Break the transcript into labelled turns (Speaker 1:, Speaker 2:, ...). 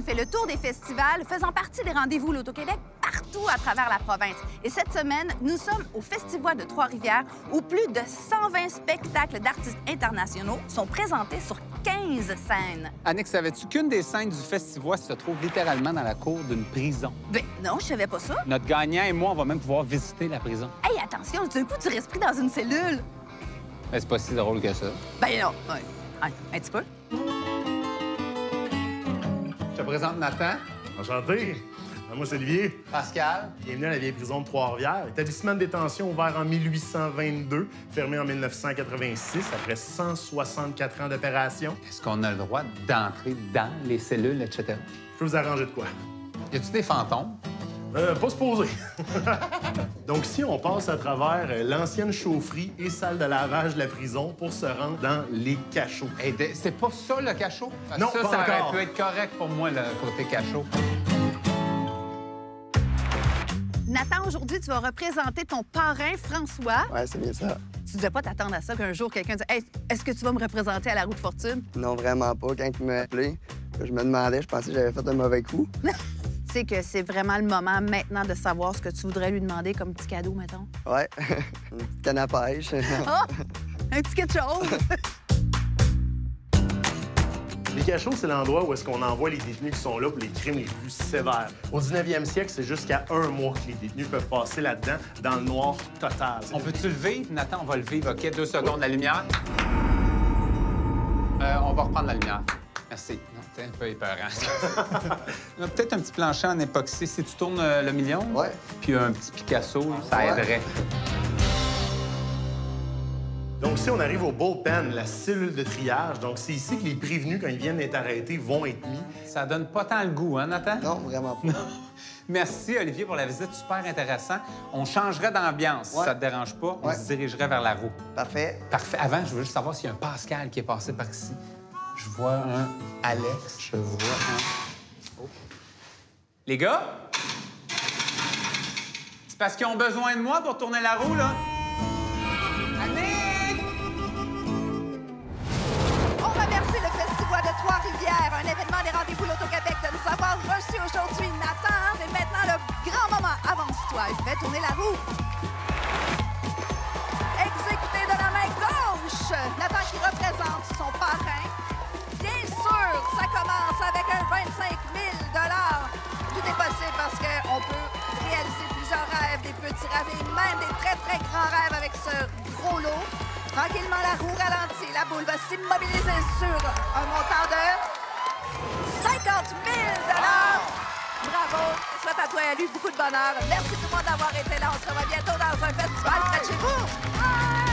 Speaker 1: fait le tour des festivals faisant partie des rendez-vous Loto-Québec partout à travers la province. Et cette semaine, nous sommes au Festival de Trois-Rivières où plus de 120 spectacles d'artistes internationaux sont présentés sur 15 scènes.
Speaker 2: Annick, savais-tu qu'une des scènes du festival se trouve littéralement dans la cour d'une prison?
Speaker 1: Ben non, je savais pas ça.
Speaker 2: Notre gagnant et moi, on va même pouvoir visiter la prison.
Speaker 1: Hey, attention, d'un coup, tu restes pris dans une cellule.
Speaker 2: Mais c'est pas si drôle que ça.
Speaker 1: Ben non, ouais. Un petit peu.
Speaker 2: Je te présente Nathan.
Speaker 3: Enchanté. Moi, c'est Olivier.
Speaker 2: Pascal.
Speaker 3: Bienvenue à la vieille prison de Trois-Rivières. Établissement de détention ouvert en 1822, fermé en 1986, après 164 ans d'opération.
Speaker 2: Est-ce qu'on a le droit d'entrer dans les cellules, etc.?
Speaker 3: Je peux vous arranger de quoi?
Speaker 2: Y a-tu des fantômes?
Speaker 3: Pas se poser. Donc, si on passe à travers l'ancienne chaufferie et salle de lavage de la prison pour se rendre dans les cachots.
Speaker 2: Hey, c'est pas ça, le cachot? Parce que
Speaker 3: Non,
Speaker 2: ça,
Speaker 3: pas
Speaker 2: ça
Speaker 3: encore.
Speaker 2: aurait pu être correct pour moi, le côté cachot.
Speaker 1: Nathan, aujourd'hui, tu vas représenter ton parrain, François.
Speaker 4: Ouais, c'est bien ça.
Speaker 1: Tu devais pas t'attendre à ça qu'un jour, quelqu'un dise « Hey, est-ce que tu vas me représenter à la roue de fortune? »
Speaker 4: Non, vraiment pas. Quand il m'a appelé, je me demandais, je pensais que j'avais fait un mauvais coup.
Speaker 1: Tu sais que c'est vraiment le moment maintenant de savoir ce que tu voudrais lui demander comme petit cadeau, mettons.
Speaker 4: Ouais, une petite canne à pêche.
Speaker 1: Oh! Un petit quelque chose!
Speaker 3: Les cachots, c'est l'endroit où est-ce qu'on envoie les détenus qui sont là pour les crimes les plus sévères. Au 19e siècle, c'est jusqu'à 1 mois que les détenus peuvent passer là-dedans, dans le noir total.
Speaker 2: On peut-tu le vivre? Nathan, on va le vivre. OK, 2 secondes, la lumière. On va reprendre la lumière. Merci. Non, c'est un peu épeurant. On a peut-être un petit plancher en époxy. Si tu tournes le million,
Speaker 4: Ouais.
Speaker 2: puis un petit Picasso, ça
Speaker 4: Ouais.
Speaker 2: aiderait.
Speaker 3: Donc, si on arrive au bullpen, la cellule de triage, donc c'est ici que les prévenus, quand ils viennent d'être arrêtés, vont être mis.
Speaker 2: Ça donne pas tant le goût, hein, Nathan?
Speaker 4: Non, vraiment pas.
Speaker 2: Merci, Olivier, pour la visite. Super intéressant. On changerait d'ambiance, si
Speaker 4: Ouais.
Speaker 2: ça te dérange pas. On
Speaker 4: Ouais.
Speaker 2: se dirigerait vers la roue.
Speaker 4: Parfait.
Speaker 2: Parfait. Avant, je veux juste savoir s'il y a un Pascal qui est passé par ici. Je vois un Alex. Je vois un... Oh. Les gars? C'est parce qu'ils ont besoin de moi pour tourner la roue, là? Annick!
Speaker 1: On remercie le Festival de Trois-Rivières, un événement des rendez-vous Loto-Québec, de nous avoir reçus aujourd'hui. Nathan, c'est maintenant le grand moment. Avance-toi et fais tourner la roue. Exécuté de la main gauche, Nathan qui représente son parrain. Bien sûr, ça commence avec un 25 000 $. Tout est possible parce qu'on peut réaliser plusieurs rêves, des petits rêves et même des très, très grands rêves avec ce gros lot. Tranquillement, la roue ralentit. La boule va s'immobiliser sur un montant de 50 000 $. Bravo! Je souhaite à toi et à lui beaucoup de bonheur. Merci tout le monde d'avoir été là. On se revoit bientôt dans un festival près de chez vous. Bye!